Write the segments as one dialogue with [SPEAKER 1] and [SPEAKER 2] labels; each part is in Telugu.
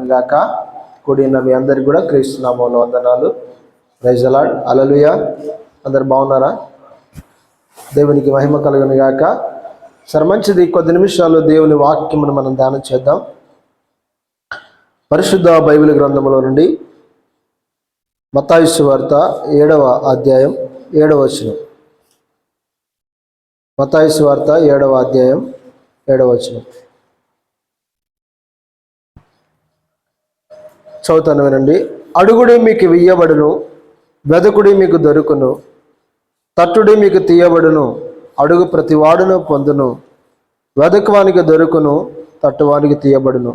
[SPEAKER 1] కలుగును గాక. కూడిన మీ అందరికి కూడా క్రీస్తు నామములో వందనాలు. Praise the lord. హల్లెలూయా. అందరు బాగున్నారా? దేవునికి మహిమ కలుగును గాక. సరే, మంచిది. కొద్ది నిమిషాలు దేవుని వాక్యమును మనం ధ్యానం చేద్దాం. పరిశుద్ధ బైబిల్ గ్రంథములో నుండి మత్తయి సువార్త 7వ అధ్యాయం 7వ వచనం. మత్తయి సువార్త 7వ అధ్యాయం 7వ వచనం చదువుతాను, వినండి. అడుగుడి మీకు ఇయ్యబడును, వెదకుడి మీకు దొరుకును, తట్టుడి మీకు తీయబడును. అడుగు ప్రతివాడును పొందును, వెదకువానికి దొరుకును, తట్టువానికి తీయబడును.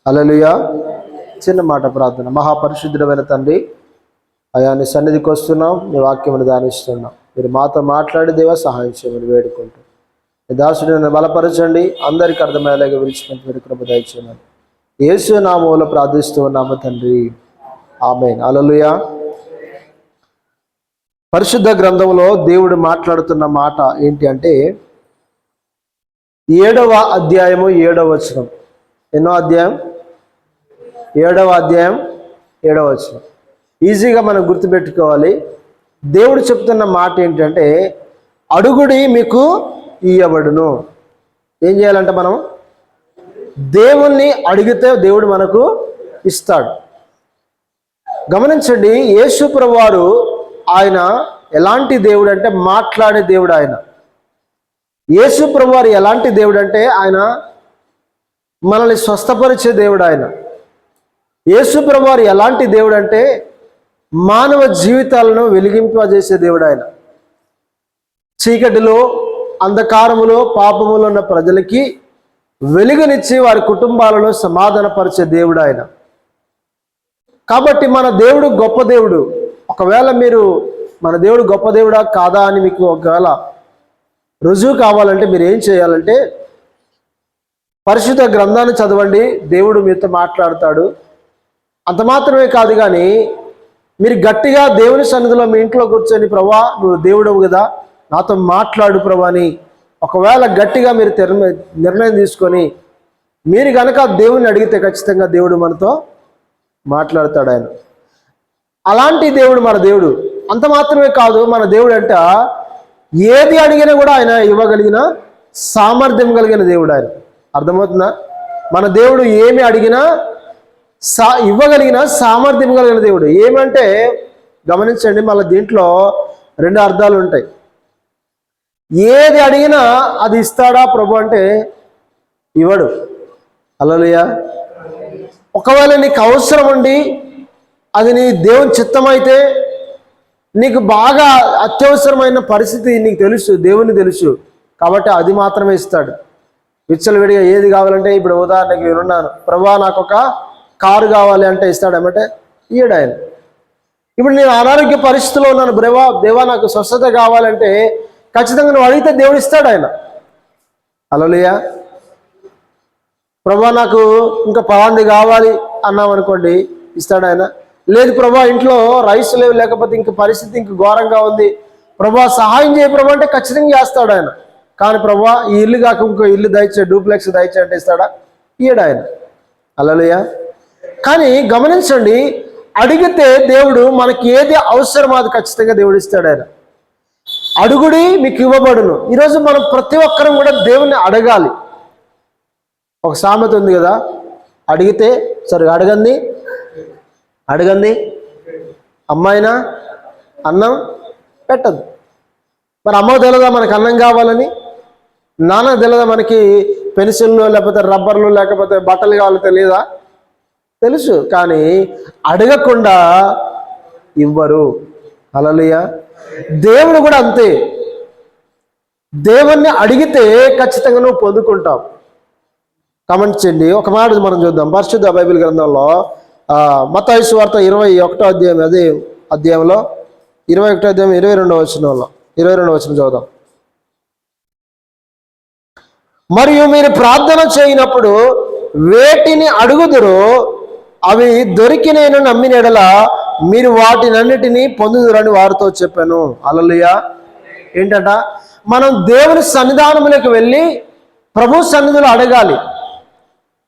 [SPEAKER 1] హల్లెలూయా. చిన్న మాట ప్రార్థన. మహాపరిశుద్ధుడైన తండ్రి, అయా నీ సన్నిధికి వస్తున్నాం, నీ వాక్యమును ధ్యానిస్తున్నాం. మీరు మాతో మాట్లాడి దేవా సహాయం చేయమని వేడుకుంటూ, నీ దాసుడిని బలపరచండి, అందరికీ అర్థమయ్యేలాగా విడిచిపెట్టి వేడుకను దయచేయమని యేసు నామములో ప్రార్థిస్తూ ఉన్నాము తండ్రి, ఆమేన్. హల్లెలూయా. పరిశుద్ధ గ్రంథంలో దేవుడు మాట్లాడుతున్న మాట ఏంటి అంటే 7వ అధ్యాయము 7వ వచనం. ఎన్నో అధ్యాయం? 7వ అధ్యాయం 7వ వచనం. ఈజీగా మనం గుర్తుపెట్టుకోవాలి. దేవుడు చెప్తున్న మాట ఏంటంటే అడుగుడి మీకు ఇయ్యబడును. ఏం చేయాలంటే మనం దేవుణ్ణి అడిగితే దేవుడు మనకు ఇస్తాడు. గమనించండి, యేసు ప్రభువారు ఆయన ఎలాంటి దేవుడు అంటే మాట్లాడే దేవుడు. ఆయన యేసు ప్రభువారు ఎలాంటి దేవుడు అంటే ఆయన మనల్ని స్వస్థపరిచే దేవుడు. ఆయన యేసు ప్రభువారు ఎలాంటి దేవుడు అంటే మానవ జీవితాలను వెలిగింపజేసే దేవుడు. ఆయన చీకటిలో, అంధకారములో, పాపములో ఉన్న ప్రజలకి వెలుగునిచ్చి వారి కుటుంబాలను సమాధానపరిచే దేవుడు ఆయన. కాబట్టి మన దేవుడు గొప్ప దేవుడు. ఒకవేళ మీరు మన దేవుడు గొప్ప దేవుడా కాదా అని మీకు ఒకవేళ రుజువు కావాలంటే మీరు ఏం చేయాలంటే పరిశుద్ధ గ్రంథాన్ని చదవండి. దేవుడు మీతో మాట్లాడతాడు. అంత మాత్రమే కాదు, కానీ మీరు గట్టిగా దేవుని సన్నిధిలో మీ ఇంట్లో కూర్చొని, ప్రభా నువ్వు దేవుడవు కదా, నాతో మాట్లాడు ప్రభా అని ఒకవేళ గట్టిగా మీరు నిర్ణయం తీసుకొని మీరు కనుక దేవుని అడిగితే ఖచ్చితంగా దేవుడు మనతో మాట్లాడతాడు. ఆయన అలాంటి దేవుడు మన దేవుడు. అంత మాత్రమే కాదు, మన దేవుడు అంట ఏది అడిగినా కూడా ఆయన ఇవ్వగలిగిన సామర్థ్యం కలిగిన దేవుడు. ఆయన అర్థమవుతుందా? మన దేవుడు ఏమి అడిగినా ఇవ్వగలిగిన సామర్థ్యం కలిగిన దేవుడు. ఏమంటే గమనించండి, మళ్ళీ దీంట్లో 2 అర్థాలు ఉంటాయి. ఏది అడిగినా అది ఇస్తాడా ప్రభు అంటే ఇవ్వడు. హల్లెలూయా. ఒకవేళ నీకు అవసరం ఉండి అది నీ దేవుని చిత్తమైతే, నీకు బాగా అత్యవసరమైన పరిస్థితి నీకు తెలుసు, దేవుని తెలుసు కాబట్టి అది మాత్రమే ఇస్తాడు. విచ్చలవిడిగా ఏది కావాలంటే, ఇప్పుడు ఉదాహరణకి నేనున్నాను, ప్రభా నాకు ఒక కారు కావాలి అంటే ఇస్తాడు. ఏమంటే ఇయ్యడు ఆయన. ఇప్పుడు నేను అనారోగ్య పరిస్థితిలో ఉన్నాను, దేవా నాకు స్వస్థత కావాలంటే ఖచ్చితంగా నువ్వు అడిగితే దేవుడు ఇస్తాడు ఆయన. హల్లెలూయా. ప్రభా నాకు ఇంకా పలాంది కావాలి అన్నాం అనుకోండి, ఇస్తాడు ఆయన. లేదు ప్రభా ఇంట్లో రైస్ లేవు, లేకపోతే ఇంక పరిస్థితి ఇంక ఘోరంగా ఉంది, ప్రభా సహాయం చేయ ప్రభా అంటే ఖచ్చితంగా చేస్తాడు ఆయన. కానీ ప్రభా ఈ ఇల్లు కాక ఇంకో ఇల్లు దయచే, డూప్లెక్స్ దయచే అంటే ఇస్తాడా? ఇయ్యడు ఆయన. హల్లెలూయా. కానీ గమనించండి, అడిగితే దేవుడు మనకి ఏది అవసరమో అది ఖచ్చితంగా దేవుడు ఇస్తాడు ఆయన. అడుగుడి మీకు ఇవ్వబడును. ఈరోజు మనం ప్రతి ఒక్కరం కూడా దేవుణ్ణి అడగాలి. ఒక సామెత ఉంది కదా, అడిగితే సరే అడగంది అమ్మాయినా అన్నం పెట్టదు. మరి అమ్మకు తెలియదా మనకు అన్నం కావాలని? నాన్న తెలియదా మనకి పెన్సిళ్ళు లేకపోతే రబ్బర్లు లేకపోతే బట్టలు కావాలో తెలియదా? తెలుసు. కానీ అడగకుండా ఇవ్వరు. హల్లెలూయా. దేవుడు కూడా అంతే. దేవుణ్ణి అడిగితే ఖచ్చితంగా నువ్వు పొందుకుంటావు. గమనించండి, ఒక మాట మనం చూద్దాం. పరిశుద్ధ బైబిల్ గ్రంథంలో మత్తయి సువార్త 21వ అధ్యాయం, అదే అధ్యాయంలో 21వ అధ్యాయం 22వ వచనం చదువుదాం. మరియు మీరు ప్రార్థన చేయనప్పుడు వేటిని అడుగుదురో అవి దొరికి నేను నమ్మిన ఎడల మీరు వాటినన్నిటినీ పొందుదురని వారితో చెప్పాను. హల్లెలూయా. ఏంటంట? మనం దేవుని సన్నిధానంలోకి వెళ్ళి ప్రభు సన్నిధిలో అడగాలి.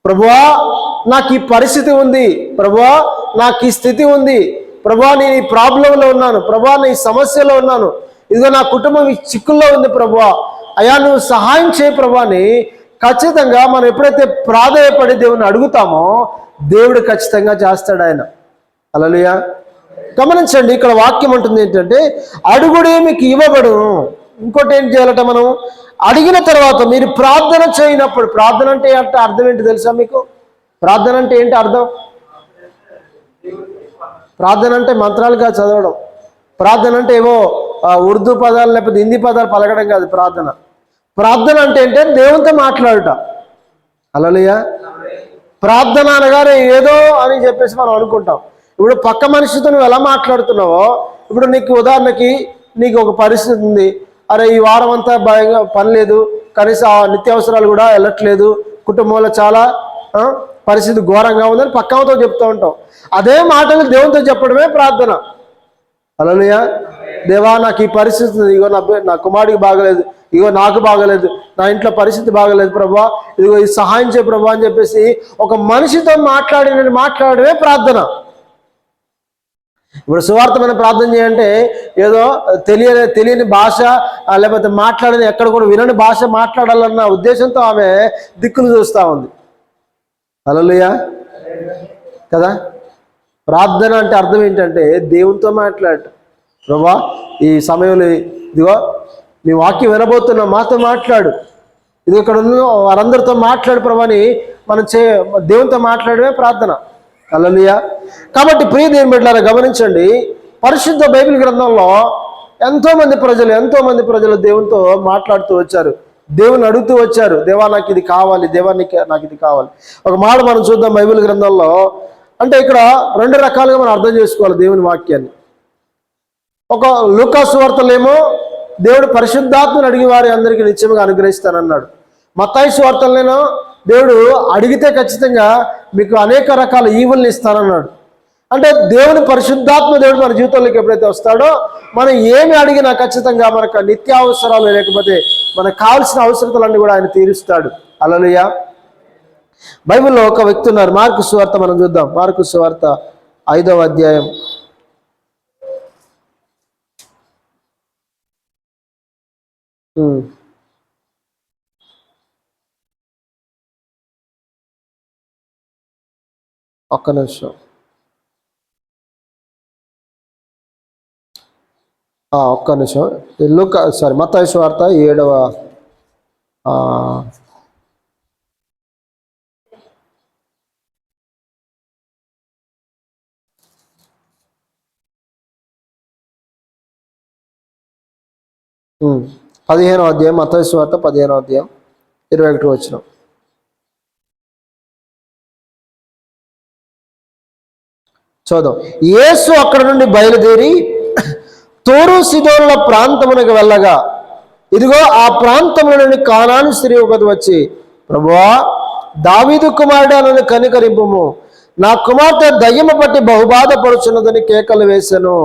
[SPEAKER 1] ప్రభువా నాకు ఈ పరిస్థితి ఉంది, ప్రభువా నాకు ఈ స్థితి ఉంది, ప్రభువా నేను ఈ ప్రాబ్లంలో ఉన్నాను, ప్రభువా నేను ఈ సమస్యలో ఉన్నాను, ఇదిగో నా కుటుంబం ఈ చిక్కుల్లో ఉంది ప్రభువా, అయ్యా నువ్వు సహాయం చేయి ప్రభువా అని ఖచ్చితంగా మనం ఎప్పుడైతే ప్రాధేయపడి దేవుని అడుగుతామో దేవుడు ఖచ్చితంగా చేస్తాడు ఆయన. హల్లెలూయా. గమనించండి, ఇక్కడ వాక్యం ఉంటుంది ఏంటంటే అడుగుడే మీకు ఇవ్వబడును. ఇంకోటి ఏం చేయాలట, మనం అడిగిన తర్వాత మీరు ప్రార్థన చేయనప్పుడు, ప్రార్థన అంటే అర్థం ఏంటి తెలుసా మీకు? ప్రార్థన అంటే ఏంటి అర్థం? ప్రార్థన అంటే మంత్రాలుగా చదవడం, ప్రార్థన అంటే ఏవో ఉర్దూ పదాలు లేకపోతే హిందీ పదాలు పలకడం కాదు. ప్రార్థన అంటే దేవునితో మాట్లాడుట. హల్లెలూయా. ప్రార్థన అనగానే ఏదో అని చెప్పేసి మనం అనుకుంటాం. ఇప్పుడు పక్క మనిషితో నువ్వు ఎలా మాట్లాడుతున్నావో, ఇప్పుడు నీకు ఉదాహరణకి నీకు ఒక పరిస్థితి ఉంది, అరే ఈ వారం అంతా భయంగా పని లేదు, కనీసం ఆ నిత్యావసరాలు కూడా వెళ్ళట్లేదు, కుటుంబంలో చాలా పరిస్థితి ఘోరంగా ఉందని పక్కతో చెప్తూ ఉంటాం. అదే మాటలు దేవునితో చెప్పడమే ప్రార్థన. హల్లెలూయా. దేవా నాకు ఈ పరిస్థితి, ఇగో నా కుమారుడికి బాగలేదు, ఇగో నాకు బాగలేదు, నా ఇంట్లో పరిస్థితి బాగలేదు ప్రభువా, ఇదిగో ఈ సహాయం చేయ ప్రభువా అని చెప్పేసి ఒక మనిషితో మాట్లాడమే ప్రార్థన. ఇప్పుడు సువార్తమైన ప్రార్థన చేయంటే ఏదో తెలియని భాష లేకపోతే మాట్లాడని ఎక్కడ కూడా వినని భాష మాట్లాడాలన్న ఉద్దేశంతో ఆమె దిక్కులు చూస్తూ ఉంది. హల్లెలూయా కదా. ప్రార్థన అంటే అర్థం ఏంటంటే దేవునితో మాట్లాడటం. ప్రభువా ఈ సమయంలో ఇదిగో మీ వాక్యం వినబోతున్నా, మాతో మాట్లాడు, ఇది ఇక్కడ ఉన్న వారందరితో మాట్లాడు ప్రభు అని మనం దేవునితో మాట్లాడమే ప్రార్థన. హల్లెలూయా. కాబట్టి ప్రియ దేవుని బిడ్డలారా గమనించండి, పరిశుద్ధ బైబిల్ గ్రంథంలో ఎంతో మంది ప్రజలు దేవునితో మాట్లాడుతూ వచ్చారు, దేవుని అడుగుతూ వచ్చారు, దేవా నాకు ఇది కావాలి, దేవా నాకు ఇది కావాలి. ఒక మాట మనం చూద్దాం బైబిల్ గ్రంథంలో. అంటే ఇక్కడ రెండు రకాలుగా మనం అర్థం చేసుకోవాలి దేవుని వాక్యాన్ని. ఒక లూకా సువార్తలేమో దేవుడు పరిశుద్ధాత్మను అడిగి వారి అందరికీ నిత్యముగా అనుగ్రహిస్తానన్నాడు. మత్తయి సువార్తలేనో దేవుడు అడిగితే ఖచ్చితంగా మీకు అనేక రకాల ఈవుల్ని ఇస్తానన్నాడు. అంటే దేవుని పరిశుద్ధాత్మ దేవుడు మన జీవితంలోకి ఎప్పుడైతే వస్తాడో మనం ఏమి అడిగినా ఖచ్చితంగా మనకు నిత్యావసరాలు లేకపోతే మనకు కావాల్సిన అవసరతలన్నీ కూడా ఆయన తీరుస్తాడు. హల్లెలూయా. బైబిల్లో ఒక వ్యక్తి ఉన్నారు, మార్కు సువార్త మనం చూద్దాం. మార్కు సువార్త 5వ అధ్యాయం. ఒక్క నిమిషం. మత్తయి సువార్త 7వ 15వ అధ్యాయం, మత్తయి సువార్త 15వ అధ్యాయం 21వ వచనం. చూద్దాం. యేసు అక్కడ నుండి బయలుదేరి తూరు సీదోనుల ప్రాంతమునకు వెళ్ళగా, ఇదిగో ఆ ప్రాంతంలో నుండి కానాను స్త్రీ ఒకటి వచ్చి, ప్రభువా దావీదు కుమారుడా నన్ను కనికరింపుము, నా కుమార్తె దయ్యము పట్టి బహుబాధపడుచున్నదని కేకలు వేశాను.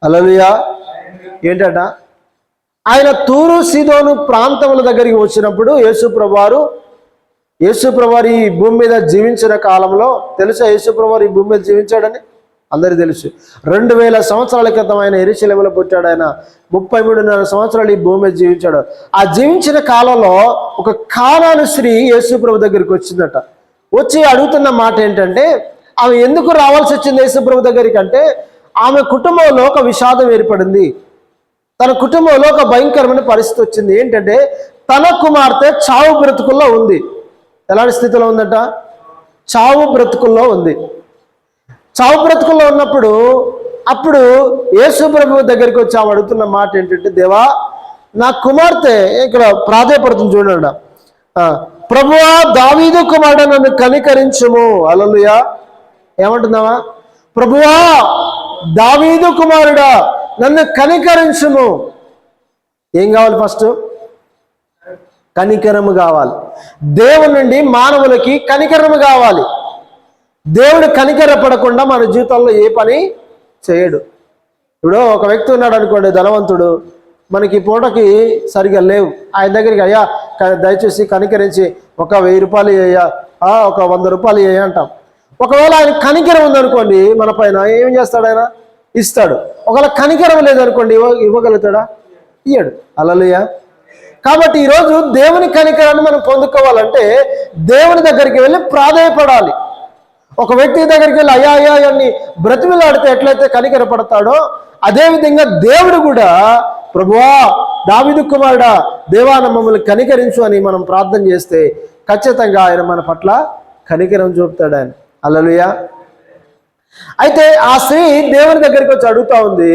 [SPEAKER 1] హల్లెలూయా. ఏంటట, ఆయన తూరు సీదోను ప్రాంతముల దగ్గరికి వచ్చినప్పుడు యేసుప్రభువారు ఈ భూమి మీద జీవించిన కాలంలో, తెలుసా యేసుప్రభువారు ఈ భూమి మీద జీవించాడని అందరికీ తెలుసు. 2000 సంవత్సరాల క్రితం ఆయన యెరూషలేములో పుట్టాడు. ఆయన 33.5 సంవత్సరాలు ఈ భూమి మీద జీవించాడు. ఆ జీవించిన కాలంలో ఒక కానాను స్త్రీ యేసుప్రభు దగ్గరికి వచ్చిందట. వచ్చి అడుగుతున్న మాట ఏంటంటే, ఆమె ఎందుకు రావాల్సి వచ్చింది యేసుప్రభు దగ్గరికి అంటే, ఆమె కుటుంబంలో ఒక విషాదం ఏర్పడింది. తన కుటుంబంలో ఒక భయంకరమైన పరిస్థితి వచ్చింది. ఏంటంటే తన కుమార్తె చావు బ్రతుకుల్లో ఉంది. ఎలాంటి స్థితిలో ఉందట? చావు బ్రతుకుల్లో ఉంది. చావు బ్రతుకుల్లో ఉన్నప్పుడు అప్పుడు యేసు ప్రభువు దగ్గరికి వచ్చి ఆమె అడుగుతున్న మాట ఏంటంటే, దేవా నా కుమార్తె, ఇక్కడ ప్రాధేయపడుతుంది చూడండి, ప్రభువా దావీదు కుమారుడా నన్ను కనికరించుము. హల్లెలూయా. ఏమంటున్నావా? ప్రభువా దావీదు కుమారుడా నన్ను కనికరించుము. ఏం కావాలి? ఫస్ట్ కనికరము కావాలి. దేవుని నుండి మానవులకి కనికరము కావాలి. దేవుడు కనికరపడకుండా మన జీవితంలో ఏ పని చేయడు. ఇప్పుడు ఒక వ్యక్తి ఉన్నాడు అనుకోండి, ధనవంతుడు, మనకి పూటకి సరిగా లేవు, ఆయన దగ్గరికి అయ్యా దయచేసి కనికరించి ఒక 1000 రూపాయలు అయ్యా ఒక 100 రూపాయలు ఇవ్వండి అంటాం. ఒకవేళ ఆయన కనికరం ఉందనుకోండి మన పైన, ఏం చేస్తాడు? ఆయన ఇస్తాడు. ఒకవేళ కనికరం లేదనుకోండి ఇవ్వగలుగుతాడా? ఇయ్యడు. హల్లెలూయా. కాబట్టి ఈరోజు దేవుని కనికరాన్ని మనం పొందుకోవాలంటే దేవుని దగ్గరికి వెళ్ళి ప్రాధేయపడాలి. ఒక వ్యక్తి దగ్గరికి వెళ్ళి అయ్యా అయ్యా అని బ్రతిమిలాడితే ఎట్లయితే కనికర పడతాడో, అదేవిధంగా దేవుడు కూడా ప్రభువా, దావీదు కుమారుడా, దేవా మమ్మల్ని కనికరించు అని మనం ప్రార్థన చేస్తే ఖచ్చితంగా ఆయన మన పట్ల కనికరం చూపుతాడు ఆయన. హల్లెలూయా. అయితే ఆ స్త్రీ దేవుని దగ్గరికి వచ్చి అడుగుతా ఉంది.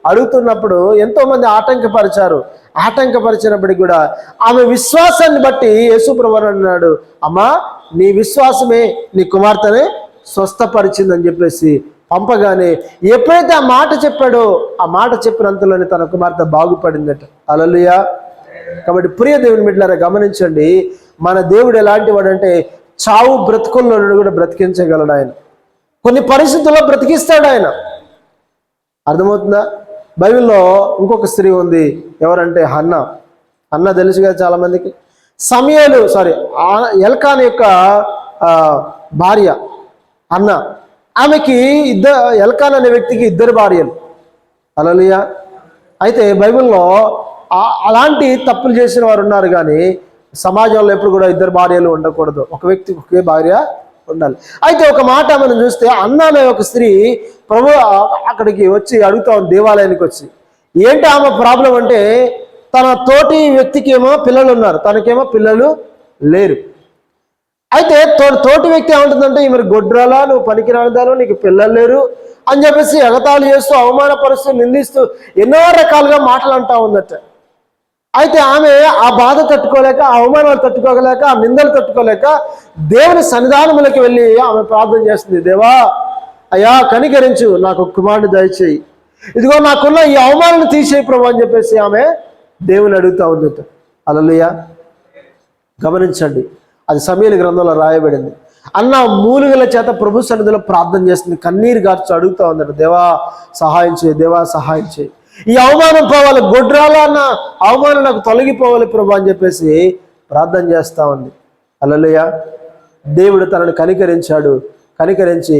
[SPEAKER 1] అడుగుతున్నప్పుడు ఎంతో మంది ఆటంకపరిచినప్పటికి కూడా ఆమె విశ్వాసాన్ని బట్టి యేసుప్రభువు అన్నాడు, అమ్మా నీ విశ్వాసమే నీ కుమార్తెని స్వస్థపరిచిందని చెప్పేసి పంపగానే ఎప్పుడైతే ఆ మాట చెప్పాడో ఆ మాట చెప్పినంతలోనే తన కుమార్తె బాగుపడిందట. హల్లెలూయా. కాబట్టి ప్రియ దేవుని బిడ్డలారా గమనించండి, మన దేవుడు ఎలాంటి వాడంటే చావు బ్రతుకుల్లో కూడా బ్రతికించగలడు ఆయన. కొన్ని పరిస్థితుల్లో బ్రతికిస్తాడు ఆయన. అర్థమవుతుందా? బైబిల్లో ఇంకొక స్త్రీ ఉంది. ఎవరంటే హన్న తెలుసు కదా చాలా మందికి. ఎల్కానా యొక్క భార్య హన్న. ఆమెకి ఎల్కానా అనే వ్యక్తికి 2 భార్యలు. హల్లెలూయా. అయితే బైబిల్లో అలాంటి తప్పులు చేసిన వారు ఉన్నారు, కానీ సమాజంలో ఎప్పుడు కూడా 2 భార్యలు ఉండకూడదు. ఒక వ్యక్తికి ఒకే భార్య ఉండాలి. అయితే ఒక మాట మనం చూస్తే అన్న అనే ఒక స్త్రీ ప్రభు అక్కడికి వచ్చి అడుగుతా ఉంది, దేవాలయానికి వచ్చి. ఏంటి ఆమె ప్రాబ్లం అంటే తన తోటి వ్యక్తికి ఏమో పిల్లలు ఉన్నారు, తనకేమో పిల్లలు లేరు. అయితే తోటి వ్యక్తి ఏమంటుందంటే ఈమె గొడ్రాలా, నువ్వు పనికిరానిదాను, నీకు పిల్లలు లేరు అని చెప్పేసి ఎగతాళి చేస్తూ, అవమానపరుస్తూ, నిందిస్తూ ఎన్నో రకాలుగా మాటలు అంటా ఉందట. అయితే ఆమె ఆ బాధ తట్టుకోలేక, ఆ అవమానాలు తట్టుకోలేక, ఆ నిందలు తట్టుకోలేక దేవుని సన్నిధానములకి వెళ్ళి ఆమె ప్రార్థన చేస్తుంది. దేవా అయ్యా కనికరించు, నాకు కుమారుని దయచేయి, ఇదిగో నాకున్న ఈ అవమానాన్ని తీసేయి ప్రభు అని చెప్పేసి ఆమె దేవుని అడుగుతా ఉందట. హల్లెలూయా. గమనించండి, అది సమూయేలు గ్రంథంలో రాయబడింది. అన్న మూలుగల చేత ప్రభు సన్నిధిలో ప్రార్థన చేస్తుంది, కన్నీరు గార్చి అడుగుతా ఉందట, దేవా సహాయం చేయి, దేవా సహాయం చేయి, ఈ అవమానం పోవాలి, గొడ్రాల అన్న అవమానం నాకు తొలగిపోవాలి ప్రభు అని చెప్పేసి ప్రార్థన చేస్తా ఉంది. హల్లెలూయా. దేవుడు తనను కనికరించి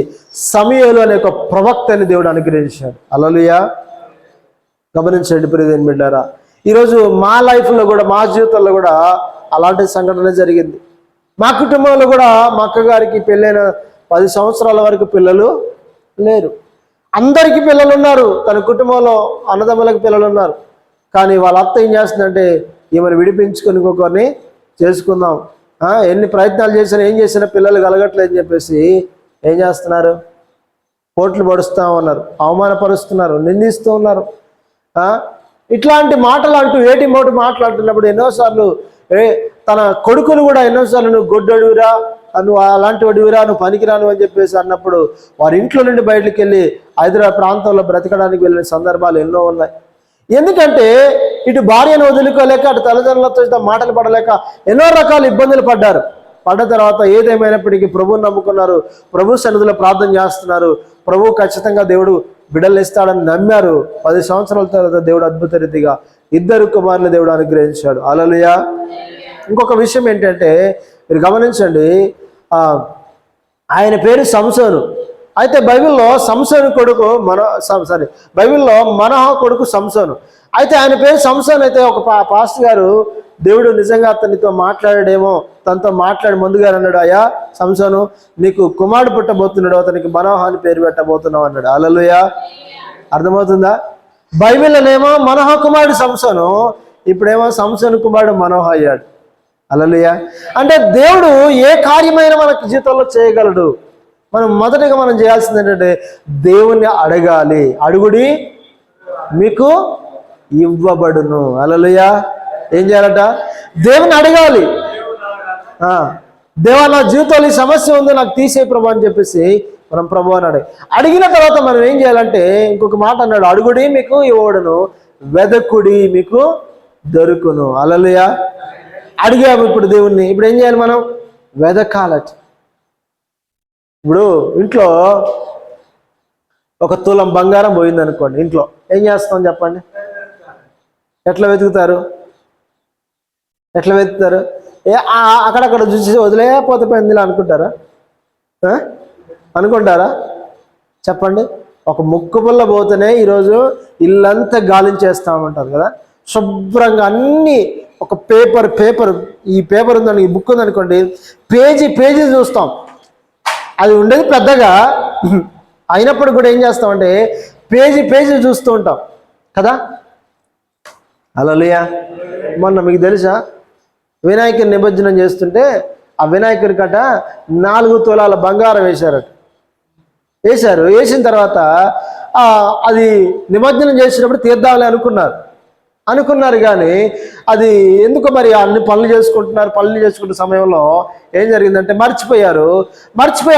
[SPEAKER 1] సమూయేలు అనే ఒక ప్రవక్తని దేవుడు అనుగ్రహించాడు. హల్లెలూయా. గమనించండి ప్రియమైన బిడ్డారా, ఈరోజు మా లైఫ్లో కూడా, మా జీవితంలో కూడా అలాంటి సంఘటన జరిగింది. మా కుటుంబంలో కూడా మా అక్కగారికి పెళ్ళైన 10 సంవత్సరాల వరకు పిల్లలు లేరు. అందరికీ పిల్లలు ఉన్నారు, తన కుటుంబంలో అన్నదమ్ములకు పిల్లలు ఉన్నారు. కానీ వాళ్ళ అత్త ఏం చేస్తుందంటే ఈమెను విడిపించుకొని ఇంకొకరిని చేసుకుందాం, ఎన్ని ప్రయత్నాలు చేసినా ఏం చేసినా పిల్లలు కలగట్లేదని చెప్పేసి ఏం చేస్తున్నారు? పోట్లు పడుస్తూ ఉన్నారు, అవమానపరుస్తున్నారు, నిందిస్తూ ఉన్నారు. ఇట్లాంటి మాటలు అంటూ ఏటి మోటి మాట్లాడుతున్నప్పుడు ఎన్నోసార్లు తన కొడుకును కూడా ఎన్నోసార్లు నువ్వు గొడ్డడువురా, నువ్వు అలాంటి వాడివిరా, నువ్వు పనికిరాను అని చెప్పేసి అన్నప్పుడు వారి ఇంట్లో నుండి బయటకు వెళ్ళి హైదరాబాద్ ప్రాంతంలో బ్రతకడానికి వెళ్ళిన సందర్భాలు ఎన్నో ఉన్నాయి. ఎందుకంటే ఇటు భార్యను వదులుకోలేక, అటు తల్లిదండ్రులతో మాటలు పడలేక ఎన్నో రకాల ఇబ్బందులు పడ్డ తర్వాత ఏదేమైనప్పటికీ ప్రభువుని నమ్ముకున్నారు, ప్రభు సన్నిధిలో ప్రార్థన చేస్తున్నారు. ప్రభు ఖచ్చితంగా దేవుడు బిడ్డలు ఇస్తాడని నమ్మారు. 10 సంవత్సరాల తర్వాత దేవుడు అద్భుత రీతిగా 2 కుమారులు దేవుడు అనుగ్రహించాడు. హల్లెలూయా. ఇంకొక విషయం ఏంటంటే మీరు గమనించండి, ఆయన పేరు సంసోను. అయితే బైబిల్లో సంసోను కొడుకు బైబిల్లో మనోహ కొడుకు సంసోను. అయితే ఆయన పేరు సంసోను. అయితే ఒక పాస్టర్ గారు దేవుడు నిజంగా అతనితో మాట్లాడాడేమో, తనతో మాట్లాడి ముందుగా అన్నాడు, అయ్యా సంసోను నీకు కుమారుడు పుట్టబోతున్నాడు, అతనికి మనోహ అని పేరు పెట్టబోతున్నావు అన్నాడు. హల్లెలూయా. అర్థమవుతుందా? బైబిల్లోనేమో మనోహ కుమారుడు సంసోను, ఇప్పుడేమో సంసోను కుమారుడు మనోహ అయ్యాడు. హల్లెలూయా. అంటే దేవుడు ఏ కార్యమైనా మనకు జీవితంలో చేయగలడు. మొదటిగా మనం చేయాల్సింది ఏంటంటే దేవుణ్ణి అడగాలి. అడుగుడి మీకు ఇవ్వబడును. హల్లెలూయా. ఏం చేయాలట? దేవుని అడగాలి. దేవా నా జీవితంలో ఈ సమస్య ఉంది, నాకు తీసే ప్రభు అని చెప్పేసి మనం ప్రభు అని అడిగిన తర్వాత మనం ఏం చేయాలంటే ఇంకొక మాట అన్నాడు, అడుగుడి మీకు ఇవ్వబడును, వెదకుడి మీకు దొరుకును. హల్లెలూయా. అడిగాము ఇప్పుడు దేవుణ్ణి, ఇప్పుడు ఏం చేయాలి? మనం వెదకాలట. ఇప్పుడు ఇంట్లో ఒక తులం బంగారం పోయింది అనుకోండి, ఇంట్లో ఏం చేస్తాం చెప్పండి? ఎట్లా వెతుకుతారు? ఎట్లా వెతుకుతారు? అక్కడక్కడ చూసి వదిలేకపోతే పోయిందిలా అనుకుంటారా? అనుకుంటారా? చెప్పండి. ఒక ముక్కు పుల్ల పోతేనే ఈరోజు ఇల్లంతా గాలించేస్తామంటారు కదా. శుభ్రంగా అన్నీ ఒక పేపర్ ఈ పేపర్ ఉందని, ఈ బుక్ ఉందనుకోండి, పేజీ చూస్తాం. అది ఉండేది పెద్దగా అయినప్పుడు కూడా ఏం చేస్తామంటే పేజీ చూస్తూ ఉంటాం కదా. హల్లెలూయా. మొన్న మీకు తెలుసా, వినాయకుని నిమజ్జనం చేస్తుంటే ఆ వినాయకుడి కట 4 తులాల బంగారం వేసిన తర్వాత అది నిమజ్జనం చేసినప్పుడు తీద్దామని అనుకున్నారు కానీ అది ఎందుకో మరి అన్ని పనులు చేసుకుంటున్న సమయంలో ఏం జరిగిందంటే మర్చిపోయి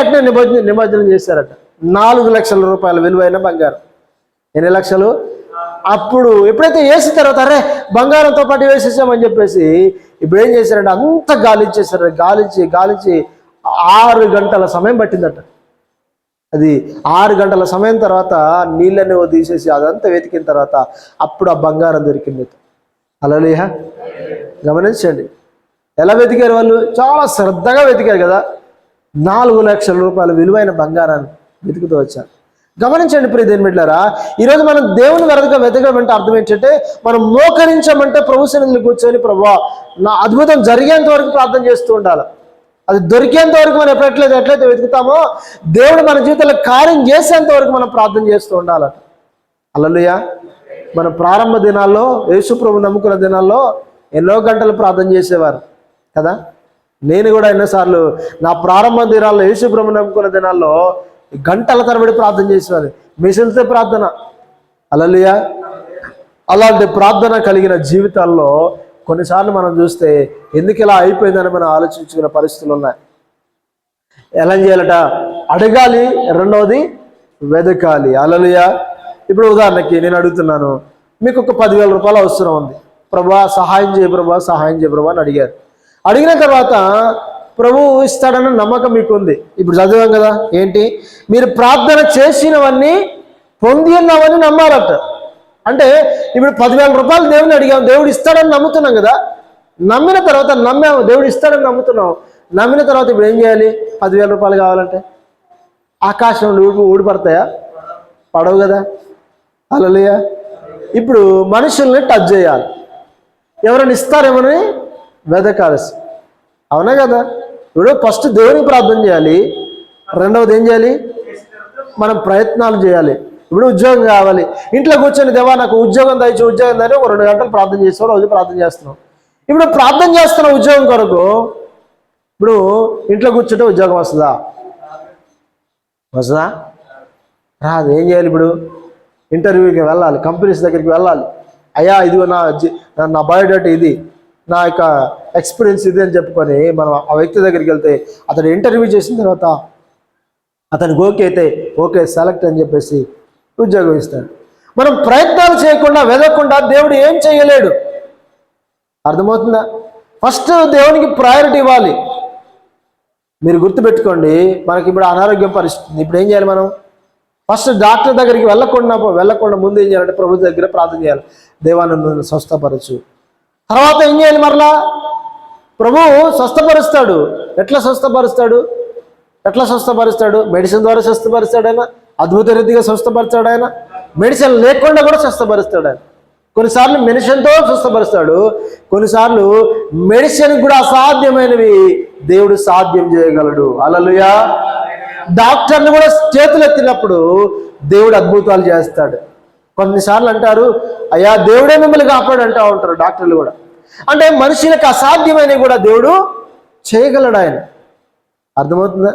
[SPEAKER 1] అట్నే నిమజ్జనం చేశారట. 4 లక్షల రూపాయల విలువైన బంగారం. ఎన్ని లక్షలు? అప్పుడు ఎప్పుడైతే వేసిన తర్వాత అరే బంగారంతో పాటు వేసేసామని చెప్పేసి ఇప్పుడు ఏం చేశారంటే అంత గాలించేశారు. గాలించి 6 గంటల సమయం పట్టిందట. అది 6 గంటల సమయం తర్వాత నీళ్ళని తీసేసి అదంతా వెతికిన తర్వాత అప్పుడు ఆ బంగారం దొరికింది. హల్లెలూయా. గమనించండి, ఎలా వెతికారు వాళ్ళు? చాలా శ్రద్ధగా వెతికారు కదా. 4 లక్షల రూపాయల విలువైన బంగారాన్ని వెతుకుతూ వచ్చారు. గమనించండి ప్రియ దేవుని బిడ్డలారా, ఈరోజు మనం దేవుని వెతకమంటే అర్థం ఏంటంటే మనం మోకరించమంటే ప్రభు సన్నిధిలో కూర్చొని ప్రభువా నా అద్భుతం జరిగేంత వరకు ప్రార్థన చేస్తూ ఉండాలి. అది దొరికేంత వరకు మనం ఎట్లయితే వెతుకుతామో దేవుడు మన జీవితంలో కార్యం చేసేంత వరకు మనం ప్రార్థన చేస్తూ ఉండాలట. హల్లెలూయా. మన ప్రారంభ దినాల్లో యేసు ప్రభు నమ్ముకున్న దినాల్లో ఎన్నో గంటలు ప్రార్థన చేసేవారు కదా. నేను కూడా ఎన్నోసార్లు నా ప్రారంభ దినాల్లో యేసు ప్రభు నమ్ముకున్న దినాల్లో గంటల తరబడి ప్రార్థన చేసేవారు. మిషన్తో ప్రార్థన. హల్లెలూయా. అలాంటి ప్రార్థన కలిగిన జీవితాల్లో కొన్నిసార్లు మనం చూస్తే ఎందుకు ఇలా అయిపోయిందని మనం ఆలోచించుకునే పరిస్థితులు ఉన్నాయి. ఎలా చేయాలట? అడగాలి, రెండవది వెదకాలి. హల్లెలూయా. ఇప్పుడు ఉదాహరణకి నేను అడుగుతున్నాను, మీకు ఒక 10,000 రూపాయలు అవసరం ఉంది. ప్రభా సహాయం చేయ ప్రభా అని అడిగారు. అడిగిన తర్వాత ప్రభువు ఇస్తాడన్న నమ్మకం మీకు ఉంది. ఇప్పుడు చదివాం కదా, ఏంటి? మీరు ప్రార్థన చేసినవన్నీ పొంది ఉన్నామని నమ్మాలట. అంటే ఇప్పుడు 10,000 రూపాయలు దేవుని అడిగాము, దేవుడు ఇస్తాడని నమ్ముతున్నాం కదా. నమ్మిన తర్వాత దేవుడు ఇస్తాడని నమ్ముతున్నాం. నమ్మిన తర్వాత ఇప్పుడు ఏం చేయాలి? 10,000 రూపాయలు కావాలంటే ఆకాశంలో ఊడిపడతాయా? పడవు కదా. హల్లెలూయా. ఇప్పుడు మనుషుల్ని టచ్ చేయాలి, ఎవరైనా ఇస్తారేమని వెదకాలి. అవునా కదా. ఇప్పుడు ఫస్ట్ దేవునికి ప్రార్థన చేయాలి, రెండవది ఏం చేయాలి? మనం ప్రయత్నాలు చేయాలి. ఇప్పుడు ఉద్యోగం కావాలి, ఇంట్లో కూర్చొని దేవా నాకు ఉద్యోగం దయచు ఒక 2 గంటలు ప్రార్థన చేస్తాం, రోజు ప్రార్థన చేస్తున్నాం. ఇప్పుడు ప్రార్థన చేస్తున్న ఉద్యోగం కొరకు ఇప్పుడు ఇంట్లో కూర్చుంటే ఉద్యోగం వస్తుందా? రాదు. ఏం చేయాలి? ఇప్పుడు ఇంటర్వ్యూకి వెళ్ళాలి, కంపెనీస్ దగ్గరికి వెళ్ళాలి. అయ్యా ఇదిగో నా బయోడేటా ఇది, నా యొక్క ఎక్స్పీరియన్స్ ఇది అని చెప్పుకొని మనం ఆ వ్యక్తి దగ్గరికి వెళ్తే అతను ఇంటర్వ్యూ చేసిన తర్వాత అతనికి ఓకే సెలెక్ట్ అని చెప్పేసి ఉద్యోగం ఇస్తాడు. మనం ప్రయత్నాలు చేయకుండా వెదకుండా దేవుడు ఏం చేయలేడు. అర్థమవుతుందా? ఫస్ట్ దేవునికి ప్రయారిటీ ఇవ్వాలి. మీరు గుర్తుపెట్టుకోండి, మనకి ఇప్పుడు అనారోగ్యం పరిస్థితి. ఇప్పుడు ఏం చేయాలి? మనం ఫస్ట్ డాక్టర్ దగ్గరికి వెళ్ళకుండా ముందు ఏం చేయాలంటే ప్రభు దగ్గర ప్రార్థన చేయాలి, దేవా నన్ను స్వస్థపరచు. తర్వాత ఏం చేయాలి? మరలా ప్రభువు స్వస్థపరుస్తాడు. ఎట్లా స్వస్థపరుస్తాడు? మెడిసిన్ ద్వారా స్వస్థపరుస్తాడు ఆయన, అద్భుత రీతిగా స్వస్థపరుస్తాడు ఆయన. మెడిసిన్ లేకుండా కూడా స్వస్థపరుస్తాడు ఆయన. కొన్నిసార్లు మెడిసిన్తో స్వస్థపరుస్తాడు, కొన్నిసార్లు మెడిసిన్ కూడా అసాధ్యమైనవి దేవుడు సాధ్యం చేయగలడు. హల్లెలూయా. డాక్టర్ని కూడా చేతులు ఎత్తినప్పుడు దేవుడు అద్భుతాలు చేస్తాడు. కొన్నిసార్లు అంటారు అయ్యా దేవుడే మిమ్మల్ని కాపాడంటూ ఉంటారు డాక్టర్లు కూడా. అంటే మనుషులకు అసాధ్యమైనవి కూడా దేవుడు చేయగలడు ఆయన. అర్థమవుతుందా?